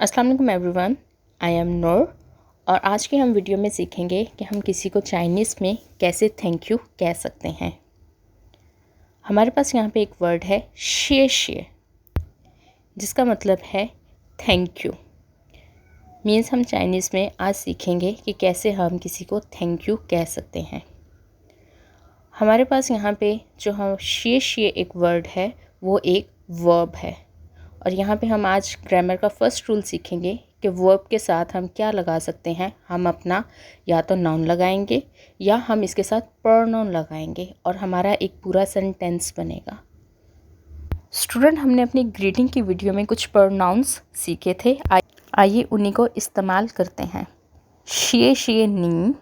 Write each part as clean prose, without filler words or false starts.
अस्सलाम वालेकुम everyone, I am नूर और आज के हम वीडियो में सीखेंगे कि हम किसी को चाइनीज़ में कैसे थैंक यू कह सकते हैं। हमारे पास यहाँ पे एक वर्ड है शिए शिए, जिसका मतलब है थैंक यू। मीन्स हम चाइनीज़ में आज सीखेंगे कि कैसे हम किसी को थैंक यू कह सकते हैं। हमारे पास यहाँ पे जो हम शिए शिए एक वर्ड है वो एक वर्ब है और यहाँ पे हम आज ग्रामर का फर्स्ट रूल सीखेंगे कि वर्ब के साथ हम क्या लगा सकते हैं। हम अपना या तो नाउन लगाएंगे या हम इसके साथ प्रोनाउन लगाएंगे और हमारा एक पूरा सेंटेंस बनेगा। स्टूडेंट, हमने अपनी ग्रीटिंग की वीडियो में कुछ प्रोनाउंस सीखे थे, आइए उन्हीं को इस्तेमाल करते हैं। शिए शिए नी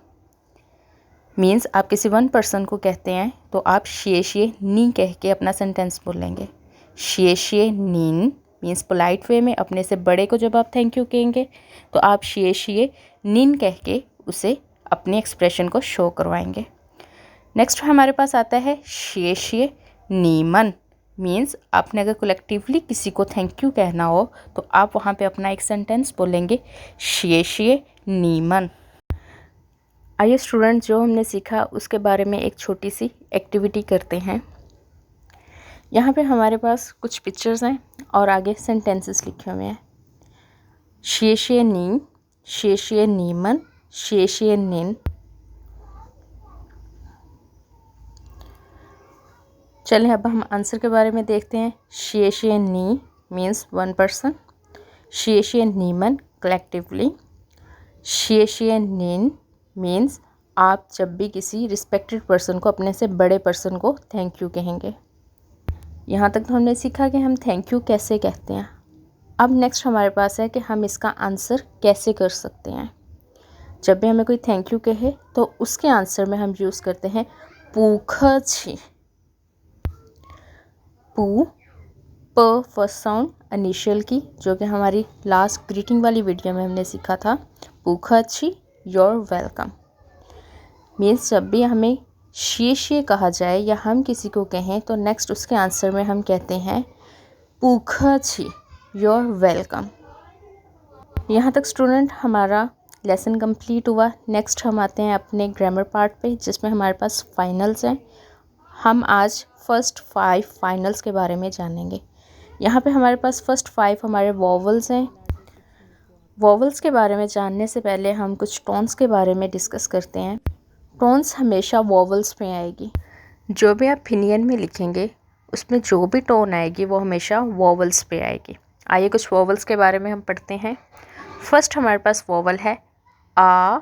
मीन्स आप किसी वन पर्सन को कहते हैं तो आप शिए शिए नी कह के अपना सेंटेंस बोलेंगे। शिए शिए नीन मीन्स पोलाइट वे में अपने से बड़े को जब आप थैंक यू कहेंगे तो आप शिए शिए नीन कह के उसे अपने एक्सप्रेशन को शो करवाएंगे। नेक्स्ट हमारे पास आता है शिए शिए नीमन मीन्स आपने अगर कलेक्टिवली किसी को थैंक यू कहना हो तो आप वहाँ पे अपना एक सेंटेंस बोलेंगे शिए शिए नीमन। आइए स्टूडेंट, जो हमने सीखा उसके बारे में एक छोटी सी एक्टिविटी करते हैं। यहाँ पे हमारे पास कुछ पिक्चर्स हैं और आगे सेंटेंसेस लिखे हुए हैं। शिए शिए नी, शिए शिए नीमन, शिए शिए निन। चलें अब हम आंसर के बारे में देखते हैं। शिए शिए नी मीन्स वन पर्सन, शिए शिए नीमन कलेक्टिवली, शिए शिए निन मीन्स आप जब भी किसी रिस्पेक्टेड पर्सन को, अपने से बड़े पर्सन को थैंक यू कहेंगे। यहाँ तक तो हमने सीखा कि हम थैंक यू कैसे कहते हैं। अब नेक्स्ट हमारे पास है कि हम इसका आंसर कैसे कर सकते हैं। जब भी हमें कोई थैंक यू कहे तो उसके आंसर में हम यूज़ करते हैं पूखची। पू प फर्स्ट साउंड इनिशियल की, जो कि हमारी लास्ट ग्रीटिंग वाली वीडियो में हमने सीखा था। पूखची योर वेलकम मीन्स जब भी हमें शिए शिए कहा जाए या हम किसी को कहें तो नेक्स्ट उसके आंसर में हम कहते हैं पूखची योर वेलकम। यहाँ तक स्टूडेंट हमारा लेसन कंप्लीट हुआ। नेक्स्ट हम आते हैं अपने ग्रामर पार्ट पे, जिसमें हमारे पास फाइनल्स हैं। हम आज फर्स्ट 5 फाइनल्स के बारे में जानेंगे। यहाँ पे हमारे पास फर्स्ट 5 हमारे वॉवल्स हैं। वॉवल्स के बारे में जानने से पहले हम कुछ टोन्स के बारे में डिस्कस करते हैं। टोन्स हमेशा वॉवल्स में आएगी। जो भी आप फिनियन में लिखेंगे उसमें जो भी टोन आएगी वो हमेशा वॉवल्स पे आएगी। आइए कुछ वॉवल्स के बारे में हम पढ़ते हैं। फर्स्ट हमारे पास वॉवल है आ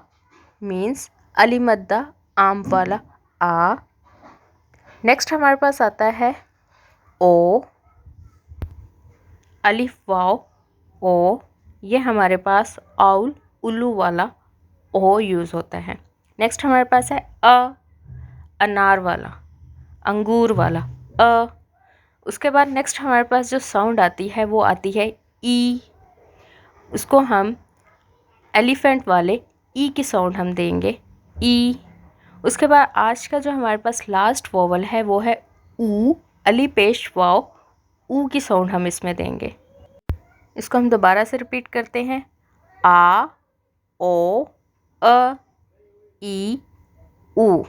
मीन्स अली मद्दा आम वाला आ। नेक्स्ट हमारे पास आता है ओ, अलिफ वाव ओ। ये हमारे पास आउल उल्लू वाला ओ यूज़ होता है। नेक्स्ट हमारे पास है अनार वाला, अंगूर वाला अ। उसके बाद नेक्स्ट हमारे पास जो साउंड आती है वो आती है ई। उसको हम एलिफेंट वाले ई की साउंड हम देंगे ई। उसके बाद आज का जो हमारे पास लास्ट वोवल है वो है ऊ, अली पेश वाव ऊ की साउंड हम इसमें देंगे। इसको हम दोबारा से रिपीट करते हैं आ ओ अ ई ऊ।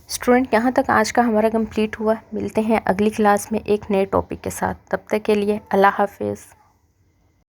स्टूडेंट, यहाँ तक आज का हमारा कंप्लीट हुआ। मिलते हैं अगली क्लास में एक नए टॉपिक के साथ। तब तक के लिए अल्लाह हाफिज़।